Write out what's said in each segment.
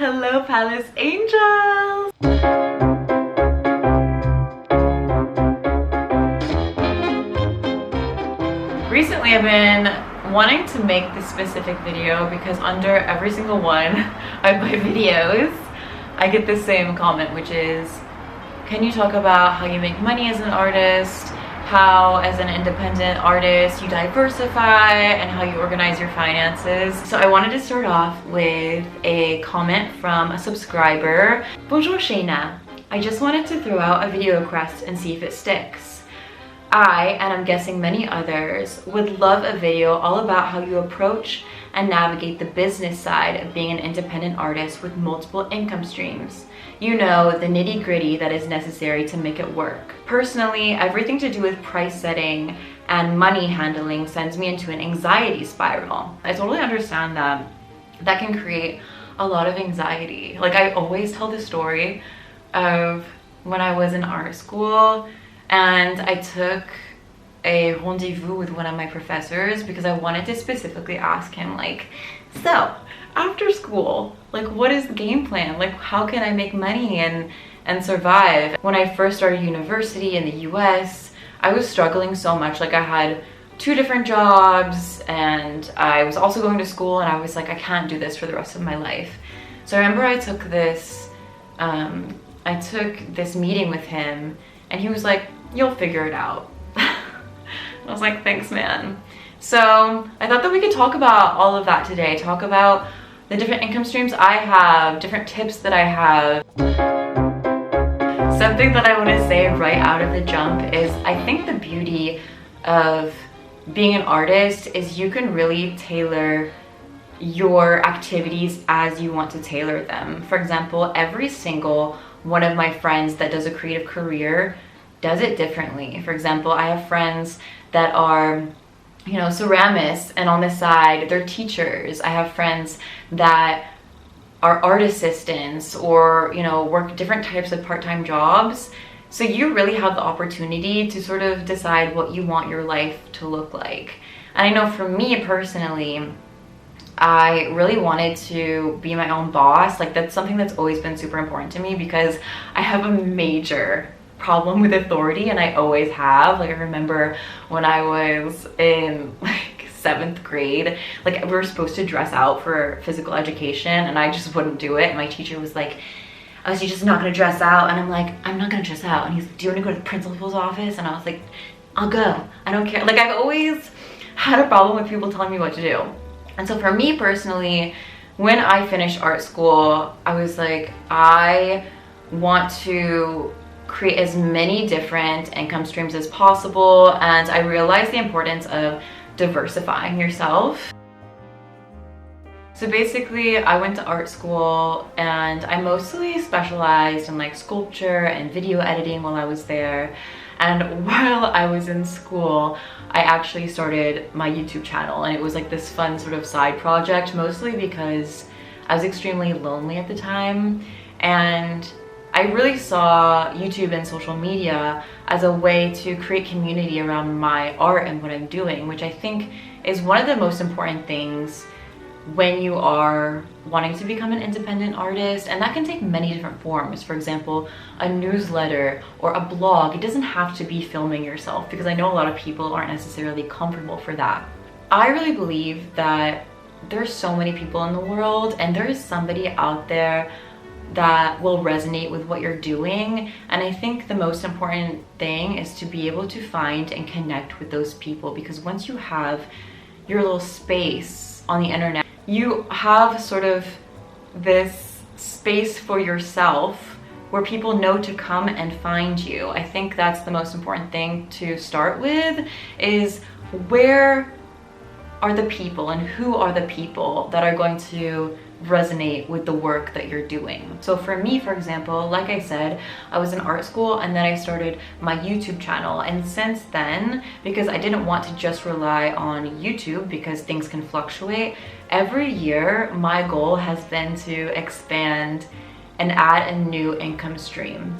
Hello, Palace Angels! Recently, I've been wanting to make this specific video because under every single one of my videos, I get the same comment, which is, can you talk about how you make money as an artist, how as an independent artist you diversify, and how you organize your finances? So I wanted to start off with a comment from a subscriber. Bonjour Shayna, I just wanted to throw out a video request and see if it sticks. I, and I'm guessing many others, would love a video all about how you approach and navigate the business side of being an independent artist with multiple income streams. You know, the nitty-gritty that is necessary to make it work. Personally, everything to do with price setting and money handling sends me into an anxiety spiral. I totally understand that can create a lot of anxiety. Like, I always tell the story of when I was in art school and I took a rendezvous with one of my professors because I wanted to specifically ask him, like, so after school, like, what is the game plan? Like, how can I make money and survive? When I first started university in the US, I was struggling so much. Like, I had 2 different jobs and I was also going to school, and I was like, I can't do this for the rest of my life. So I remember I took this meeting with him, and he was like, you'll figure it out. I was like, thanks, man. So I thought that we could talk about all of that today, talk about the different income streams I have, different tips that I have. Something that I want to say right out of the jump is I think the beauty of being an artist is you can really tailor your activities as you want to tailor them. For example, every single one of my friends that does a creative career does it differently. For example, I have friends that are, you know, ceramists, and on the side they're teachers. I have friends that are art assistants, or, you know, work different types of part-time jobs. So you really have the opportunity to sort of decide what you want your life to look like. And I know for me personally, I really wanted to be my own boss. Like, that's something that's always been super important to me because I have a major problem with authority, and I always have. Like, I remember when I was in like 7th grade, like, we were supposed to dress out for physical education and I just wouldn't do it. And my teacher was like, oh, so you're just not gonna dress out? And I'm like, I'm not gonna dress out. And he's like, do you want to go to the principal's office? And I was like, I'll go, I don't care. Like, I've always had a problem with people telling me what to do. And so for me personally, when I finished art school, I was like, I want to create as many different income streams as possible, and I realized the importance of diversifying yourself. So basically, I went to art school and I mostly specialized in like sculpture and video editing while I was there. And while I was in school, I actually started my YouTube channel, and it was like this fun sort of side project, mostly because I was extremely lonely at the time, and I really saw YouTube and social media as a way to create community around my art and what I'm doing, which I think is one of the most important things when you are wanting to become an independent artist. And that can take many different forms. For example, a newsletter or a blog. It doesn't have to be filming yourself, because I know a lot of people aren't necessarily comfortable for that. I really believe that there's so many people in the world, and there is somebody out there that will resonate with what you're doing. And I think the most important thing is to be able to find and connect with those people, because once you have your little space on the internet, you have sort of this space for yourself where people know to come and find you. I think that's the most important thing to start with, is where are the people and who are the people that are going to resonate with the work that you're doing. So for me, for example, like I said, I was in art school and then I started my YouTube channel. And since then, because I didn't want to just rely on YouTube because things can fluctuate, every year my goal has been to expand and add a new income stream.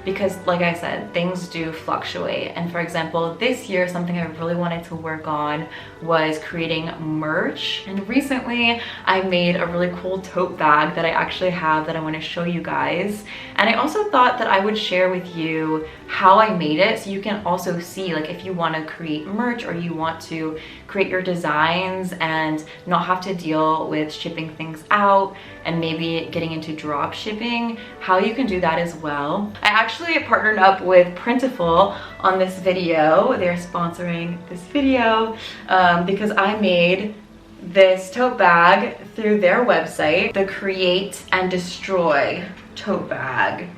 because like I said, things do fluctuate. And for example, this year, something I really wanted to work on was creating merch. And recently I made a really cool tote bag that I actually have that I want to show you guys. And I also thought that I would share with you how I made it, so you can also see, like, if you want to create merch or you want to create your designs and not have to deal with shipping things out and maybe getting into drop shipping, how you can do that as well. I actually partnered up with Printful on this video. They're sponsoring this video because I made this tote bag through their website, the Create and Destroy tote bag.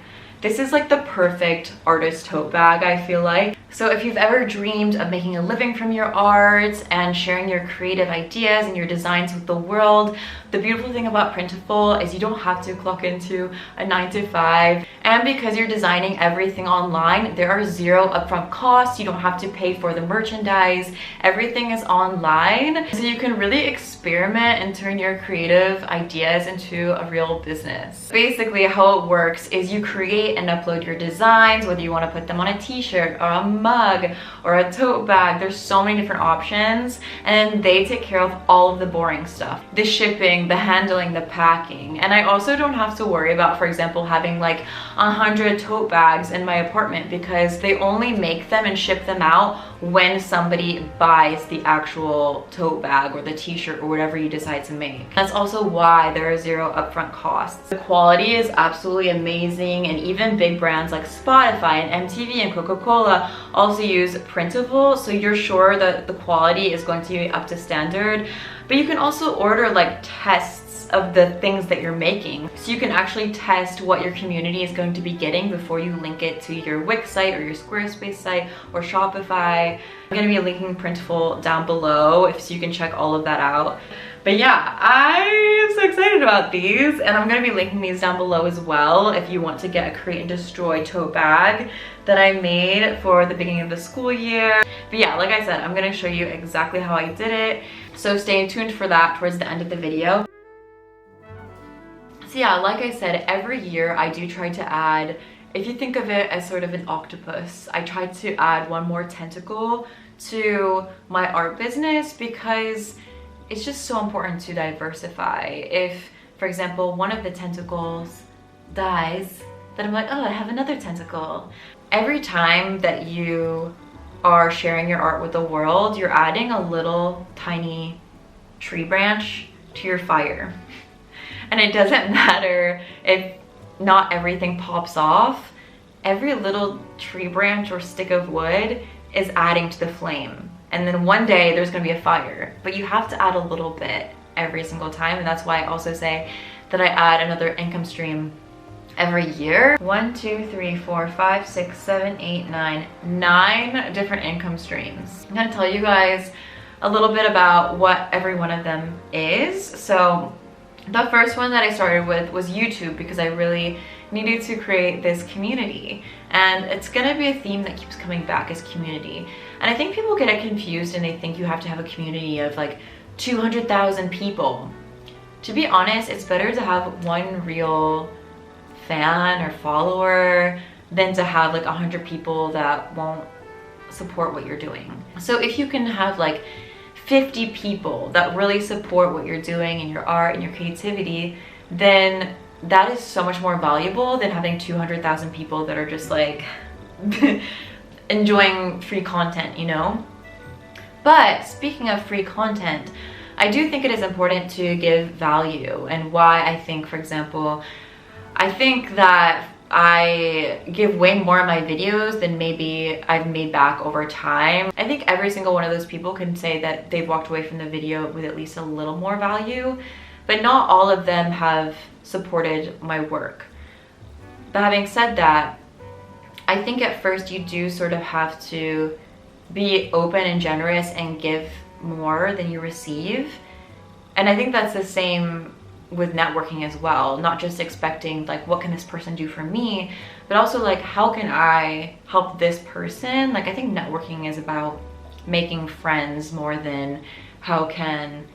This is like the perfect artist tote bag, I feel like. So if you've ever dreamed of making a living from your art and sharing your creative ideas and your designs with the world, the beautiful thing about Printful is you don't have to clock into a 9-to-5. And because you're designing everything online, there are zero upfront costs. You don't have to pay for the merchandise. Everything is online. So you can really experiment and turn your creative ideas into a real business. Basically, how it works is you create and upload your designs, whether you want to put them on a t-shirt or a mug or a tote bag. There's so many different options, and they take care of all of the boring stuff, the shipping, the handling, the packing. And I also don't have to worry about, for example, having like 100 tote bags in my apartment, because they only make them and ship them out when somebody buys the actual tote bag or the t-shirt or whatever you decide to make. That's also why there are zero upfront costs. The quality is absolutely amazing, and even big brands like Spotify and MTV and Coca-Cola also use Printful, so you're sure that the quality is going to be up to standard. But you can also order like tests of the things that you're making, so you can actually test what your community is going to be getting before you link it to your Wix site or your Squarespace site or Shopify. I'm going to be linking Printful down below so you can check all of that out. But yeah, I am so excited about these, and I'm going to be linking these down below as well if you want to get a Create and Destroy tote bag that I made for the beginning of the school year. But yeah, like I said, I'm going to show you exactly how I did it, so stay tuned for that towards the end of the video. So yeah, like I said, every year I do try to add, if you think of it as sort of an octopus, I try to add one more tentacle to my art business, because it's just so important to diversify. If, for example, one of the tentacles dies, then I'm like, oh, I have another tentacle. Every time that you are sharing your art with the world, you're adding a little tiny tree branch to your fire. And it doesn't matter if not everything pops off, every little tree branch or stick of wood is adding to the flame. And then one day there's gonna be a fire, but you have to add a little bit every single time. And that's why I also say that I add another income stream every year. 1, 2, 3, 4, 5, 6, 7, 8, 9 different income streams. I'm gonna tell you guys a little bit about what every one of them is. So the first one that I started with was YouTube, because I really needed to create this community, and it's gonna be a theme that keeps coming back, is community. And I think people get it confused and they think you have to have a community of like 200,000 people. To be honest, it's better to have one real fan or follower than to have like 100 people that won't support what you're doing. So if you can have like 50 people that really support what you're doing in your art and your creativity, then that is so much more valuable than having 200,000 people that are just like enjoying free content, you know? But speaking of free content, I do think it is important to give value. And why I think, for example, I think that I give way more in my videos than maybe I've made back over time. I think every single one of those people can say that they've walked away from the video with at least a little more value, but not all of them have supported my work. But having said that, I think at first you do sort of have to be open and generous and give more than you receive. And I think that's the same with networking as well, not just expecting like, what can this person do for me, but also like, how can I help this person? Like, I think networking is about making friends more than how can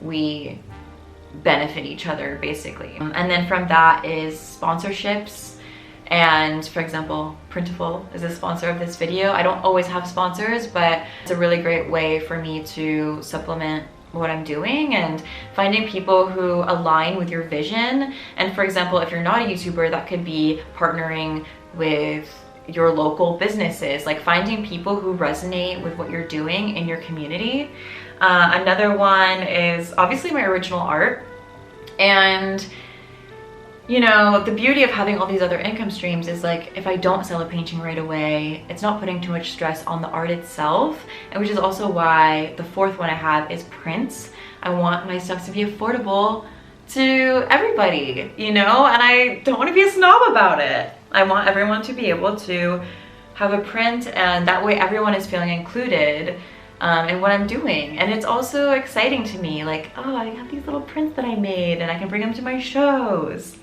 we benefit each other, basically. And then from that is sponsorships. And for example, Printful is a sponsor of this video. I don't always have sponsors, but it's a really great way for me to supplement what I'm doing and finding people who align with your vision. And for example, if you're not a YouTuber, that could be partnering with your local businesses, like finding people who resonate with what you're doing in your community. Another one is obviously my original art. And you know, the beauty of having all these other income streams is like, if I don't sell a painting right away, it's not putting too much stress on the art itself. And which is also why the fourth one I have is prints. I want my stuff to be affordable to everybody, you know, and I don't want to be a snob about it. I want everyone to be able to have a print, and that way everyone is feeling included in what I'm doing. And it's also exciting to me, like, oh, I have these little prints that I made and I can bring them to my shows.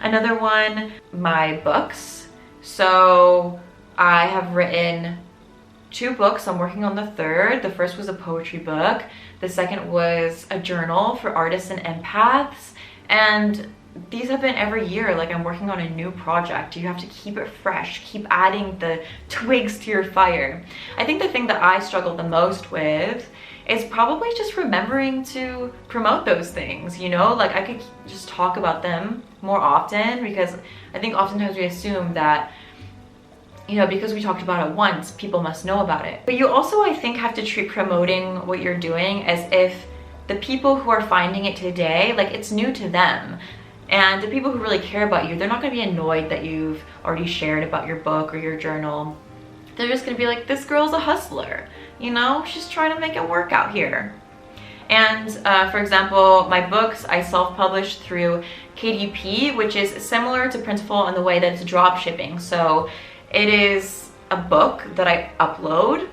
Another one, my books. So I have written 2 books. I'm working on the third. The first was a poetry book. The second was a journal for artists and empaths. And these have been every year, like I'm working on a new project. You have to keep it fresh, keep adding the twigs to your fire. I think the thing that I struggle the most with is probably just remembering to promote those things, you know? Like I could just talk about them more often, because I think oftentimes we assume that, you know, because we talked about it once, people must know about it. But you also, I think, have to treat promoting what you're doing as if the people who are finding it today, like it's new to them. And the people who really care about you, they're not gonna be annoyed that you've already shared about your book or your journal. They're just gonna be like, this girl's a hustler, you know? She's trying to make it work out here. And for example, my books, I self-published through KDP, which is similar to Printful in the way that it's drop shipping. So it is a book that I upload,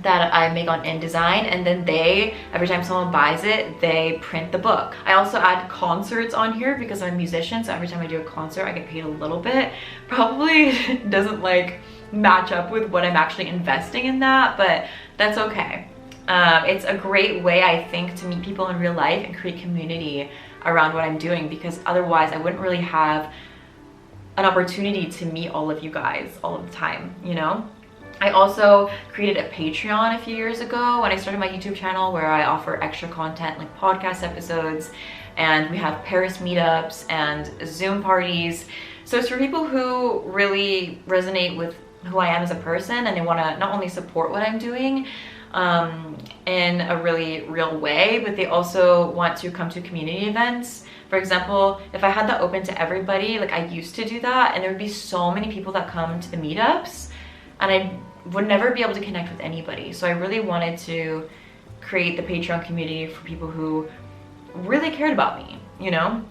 that I make on InDesign, and then they, every time someone buys it, they print the book. I also add concerts on here because I'm a musician, so every time I do a concert, I get paid a little bit. Probably doesn't like match up with what I'm actually investing in that, but that's okay. It's a great way, I think, to meet people in real life and create community around what I'm doing, because otherwise I wouldn't really have an opportunity to meet all of you guys all of the time, you know? I also created a Patreon a few years ago when I started my YouTube channel, where I offer extra content like podcast episodes, and we have Paris meetups and Zoom parties. So it's for people who really resonate with who I am as a person, and they want to not only support what I'm doing in a really real way, but they also want to come to community events. For example, if I had that open to everybody, like I used to do that, and there would be so many people that come to the meetups, and I would never be able to connect with anybody. So I really wanted to create the Patreon community for people who really cared about me, you know?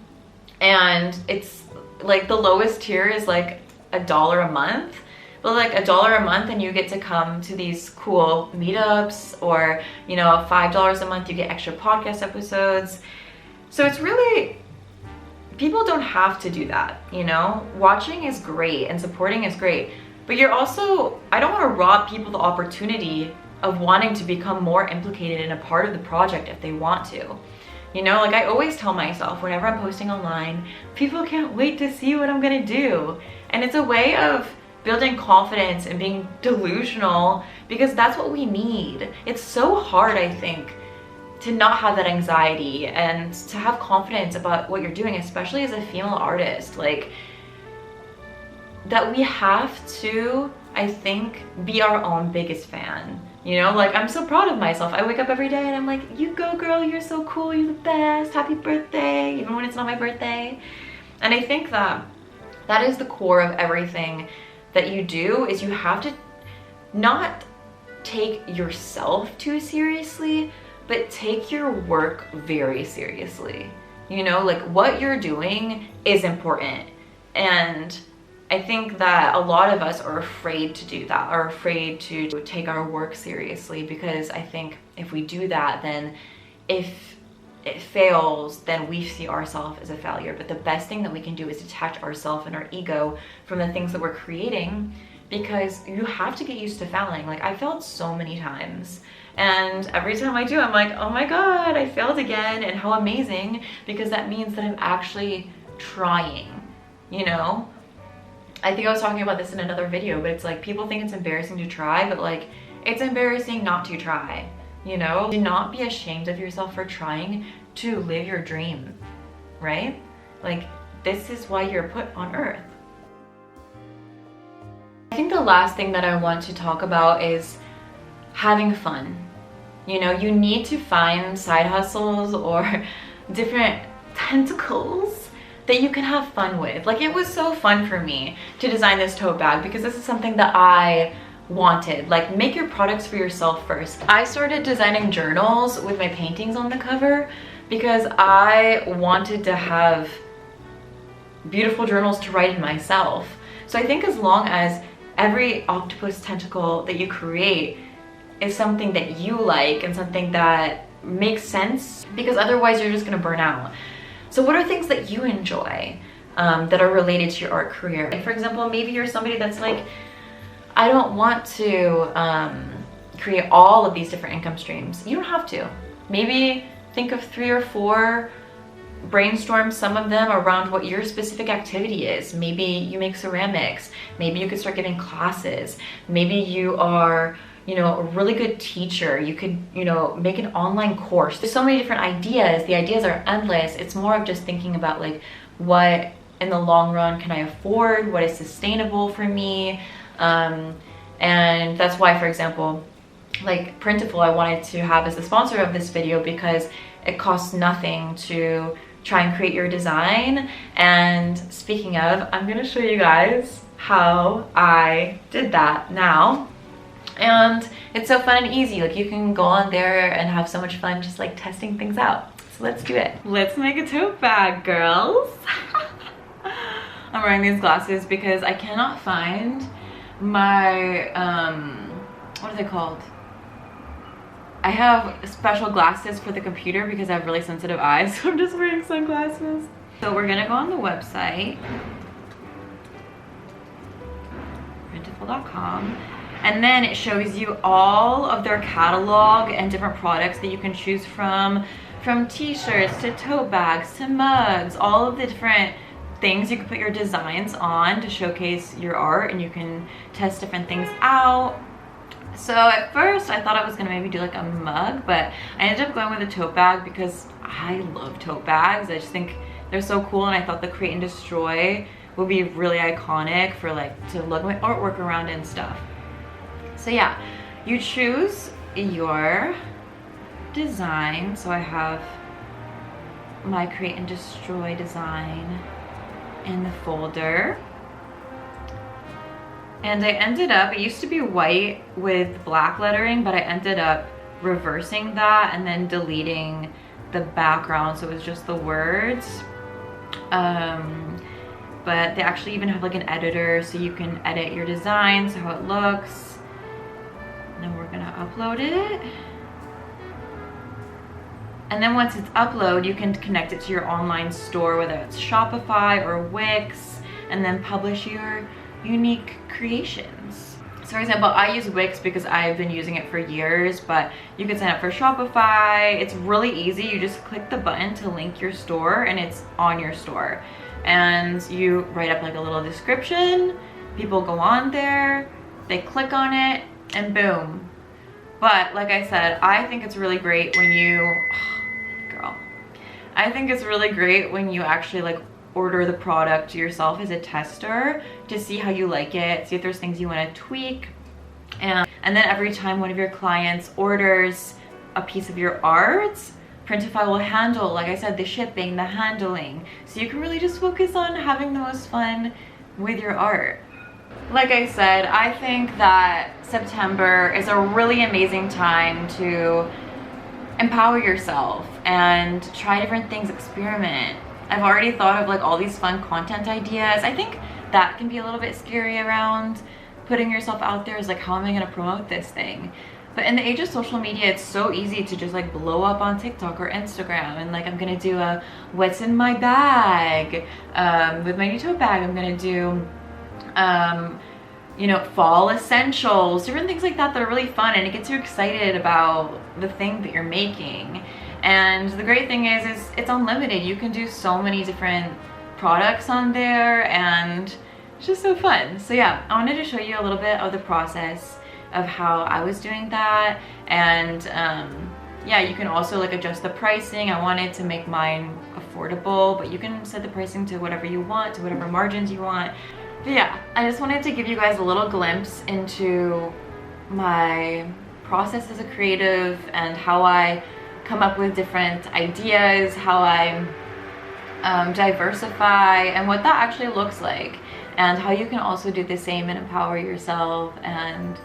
And it's like the lowest tier is like $1 a month, but like $1 a month and you get to come to these cool meetups, or, you know, $5 a month, you get extra podcast episodes. So it's really, people don't have to do that, you know? Watching is great and supporting is great, but you're also, I don't want to rob people the opportunity of wanting to become more implicated in a part of the project if they want to. You know, like I always tell myself whenever I'm posting online, people can't wait to see what I'm gonna do. And it's a way of building confidence and being delusional, because that's what we need. It's so hard, I think, to not have that anxiety and to have confidence about what you're doing, especially as a female artist. Like, that we have to, I think, be our own biggest fan. You know, like I'm so proud of myself. I wake up every day and I'm like, you go girl, you're so cool, you're the best, happy birthday, even when it's not my birthday. And I think that that is the core of everything that you do, is you have to not take yourself too seriously, but take your work very seriously. You know, like what you're doing is important. And I think that a lot of us are afraid to do that, are afraid to take our work seriously, because I think if we do that, then if it fails, then we see ourselves as a failure. But the best thing that we can do is detach ourselves and our ego from the things that we're creating, because you have to get used to failing. Like I failed so many times, and every time I do, I'm like, oh my God, I failed again, and how amazing, because that means that I'm actually trying, you know? I think I was talking about this in another video, but it's like people think it's embarrassing to try, but like it's embarrassing not to try, you know? Do not be ashamed of yourself for trying to live your dream, right? Like this is why you're put on earth. I think the last thing that I want to talk about is having fun. You know, you need to find side hustles or different tentacles that you can have fun with. Like it was so fun for me to design this tote bag because this is something that I wanted. Like make your products for yourself first. I started designing journals with my paintings on the cover because I wanted to have beautiful journals to write in myself. So I think as long as every octopus tentacle that you create is something that you like and something that makes sense, because otherwise you're just gonna burn out. So what are things that you enjoy that are related to your art career? Like for example, maybe you're somebody that's like, I don't want to create all of these different income streams. You don't have to. Maybe think of 3 or 4, brainstorm some of them around what your specific activity is. Maybe you make ceramics. Maybe you could start giving classes. Maybe you are, you know, a really good teacher. You could, you know, make an online course. There's so many different ideas. The ideas are endless. It's more of just thinking about like what in the long run can I afford? What is sustainable for me? And that's why, for example, like Printful, I wanted to have as the sponsor of this video because it costs nothing to try and create your design. And speaking of, I'm gonna show you guys how I did that now. And it's so fun and easy. Like you can go on there and have so much fun just like testing things out. So let's do it. Let's make a tote bag, girls. I'm wearing these glasses because I cannot find my, what are they called? I have special glasses for the computer because I have really sensitive eyes, so I'm just wearing sunglasses. So we're gonna go on the website, Printful.com, and then it shows you all of their catalog and different products that you can choose from t-shirts to tote bags to mugs, all of the different things you can put your designs on to showcase your art, and you can test different things out. So at first I thought I was gonna maybe do like a mug, but I ended up going with a tote bag because I love tote bags. I just think they're so cool, and I thought the create and destroy would be really iconic for like to look my artwork around and stuff. So yeah, you choose your design. So I have my create and destroy design in the folder. And I ended up, it used to be white with black lettering, but I ended up reversing that and then deleting the background, so it was just the words. But they actually even have like an editor, so you can edit your designs, how it looks. And then we're gonna upload it. And then once it's uploaded, you can connect it to your online store, whether it's Shopify or Wix, and then publish your unique creations. So for example, I use Wix because I've been using it for years, but you can sign up for Shopify. It's really easy. You just click the button to link your store and it's on your store. And you write up like a little description. People go on there, they click on it, and boom. But like I said, I think it's really great when you, I think it's really great when you actually like order the product yourself as a tester to see how you like it, see if there's things you want to tweak. And then every time one of your clients orders a piece of your art, Printify will handle, like I said, the shipping, the handling. So you can really just focus on having the most fun with your art. Like I said, I think that September is a really amazing time to empower yourself and try different things, experiment. I've already thought of like all these fun content ideas. I think that can be a little bit scary around putting yourself out there, is like, how am I gonna promote this thing? But in the age of social media, it's so easy to just like blow up on TikTok or Instagram, and like I'm gonna do a what's in my bag with my new tote bag. I'm gonna do you know, fall essentials, different things like that that are really fun, and it gets you excited about the thing that you're making. And the great thing is it's unlimited. You can do so many different products on there, and It's just so fun. So yeah, I wanted to show you a little bit of the process of how I was doing that. And yeah, you can also like adjust the pricing. I wanted to make mine affordable, but you can set the pricing to whatever you want, to whatever margins you want. But yeah, I just wanted to give you guys a little glimpse into my process as a creative and how I come up with different ideas, how I diversify, and what that actually looks like, and how you can also do the same and empower yourself. And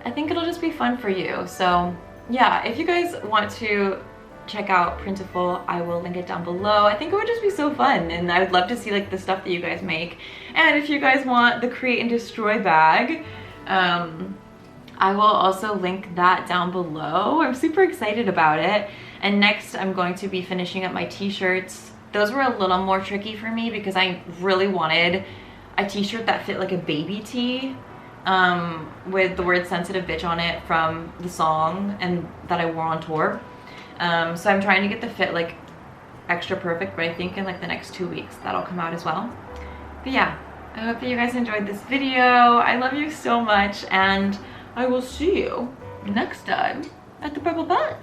I think it'll just be fun for you. So yeah, if you guys want to check out Printful, I will link it down below. I think it would just be so fun, and I would love to see like the stuff that you guys make. And if you guys want the Create and Destroy bag, I will also link that down below. I'm super excited about it. And next I'm going to be finishing up my t-shirts. Those were a little more tricky for me because I really wanted a t-shirt that fit like a baby tee, with the word sensitive bitch on it from the song and that I wore on tour. So I'm trying to get the fit like extra perfect, but I think in like the next 2 weeks that'll come out as well. But yeah, I hope that you guys enjoyed this video. I love you so much, and I will see you next time at the Purple Bus.